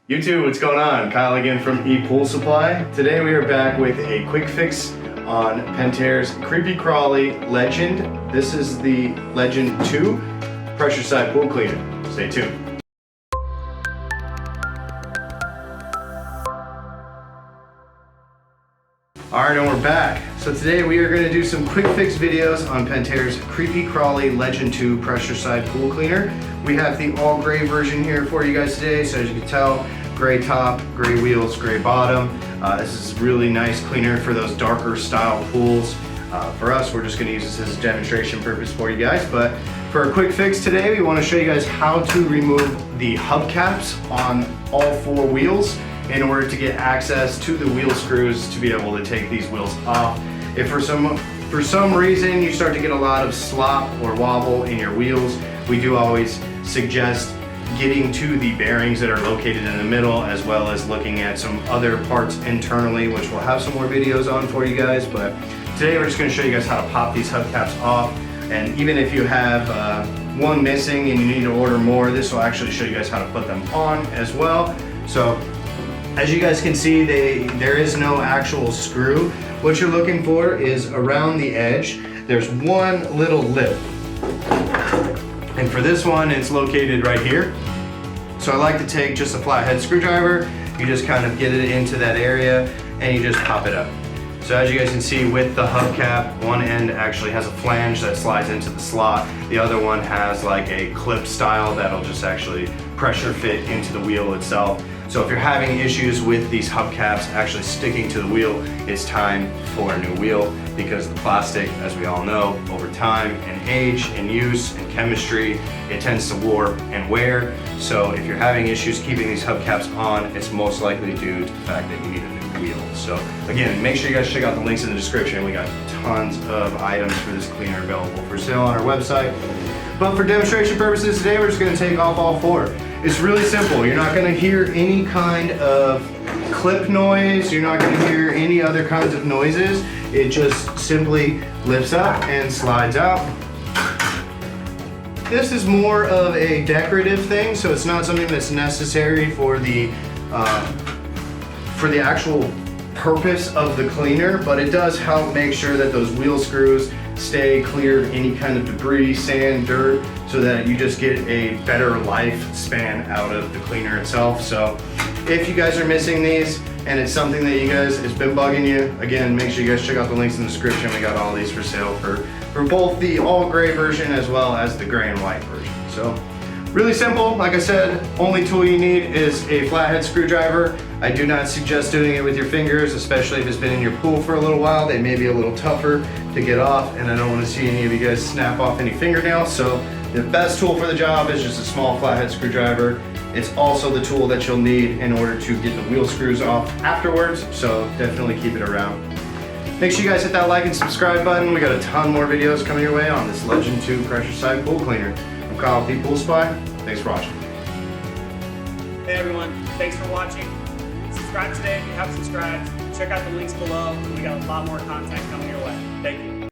YouTube, what's going on? Kyle again from ePoolSupply. Today we are back with a quick fix on Pentair's Kreepy Krauly Legend. This is the Legend 2 pressure side pool cleaner. Stay tuned. Alright, and we're back. So today we are going to do some quick fix videos on Pentair's Kreepy Krauly Legend 2 pressure side pool cleaner. We have the all gray version here for you guys today. So as you can tell, gray top, gray wheels, gray bottom. This is really nice cleaner for those darker style pools. For us, we're just going to use this as a demonstration purpose for you guys. But for a quick fix today, we want to show you guys how to remove the hubcaps on all four wheels in order to get access to the wheel screws to be able to take these wheels off. If for some reason you start to get a lot of slop or wobble in your wheels, we do always suggest getting to the bearings that are located in the middle, as well as looking at some other parts internally, which we'll have some more videos on for you guys. But today we're just going to show you guys how to pop these hubcaps off. And even if you have one missing and you need to order more, this will actually show you guys how to put them on as well. So as you guys can see, there is no actual screw. What you're looking for is around the edge, there's one little lip. And for this one, it's located right here. So I like to take just a flathead screwdriver, you just kind of get it into that area and you just pop it up. So as you guys can see with the hubcap, one end actually has a flange that slides into the slot. The other one has like a clip style that'll just actually pressure fit into the wheel itself. So if you're having issues with these hubcaps actually sticking to the wheel, it's time for a new wheel, because the plastic, as we all know, over time and age and use and chemistry, it tends to warp and wear. So if you're having issues keeping these hubcaps on, it's most likely due to the fact that you need a new wheel. So again, make sure you guys check out the links in the description. We got tons of items for this cleaner available for sale on our website. But for demonstration purposes today, we're just going to take off all four. It's really simple. You're not going to hear any kind of clip noise. You're not going to hear any other kinds of noises. It just simply lifts up and slides out. This is more of a decorative thing, so it's not something that's necessary for the actual purpose of the cleaner, but it does help make sure that those wheel screws stay clear of any kind of debris, sand, dirt, so that you just get a better lifespan out of the cleaner itself. So if you guys are missing these and it's something that you guys has been bugging you, again, make sure you guys check out the links in the description. We got all these for sale for both the all gray version as well as the gray and white version. So really simple. Like I said, only tool you need is a flathead screwdriver. I do not suggest doing it with your fingers, especially if it's been in your pool for a little while. They may be a little tougher to get off, and I don't want to see any of you guys snap off any fingernails. So the best tool for the job is just a small flathead screwdriver. It's also the tool that you'll need in order to get the wheel screws off afterwards, so definitely keep it around. Make sure you guys hit that like and subscribe button. We got a ton more videos coming your way on this Legend 2 pressure side pool cleaner. I'm Kyle with ePoolSupply. Thanks for watching. Hey everyone, thanks for watching. Subscribe today if you haven't subscribed. Check out the links below. We got a lot more content coming your way. Thank you.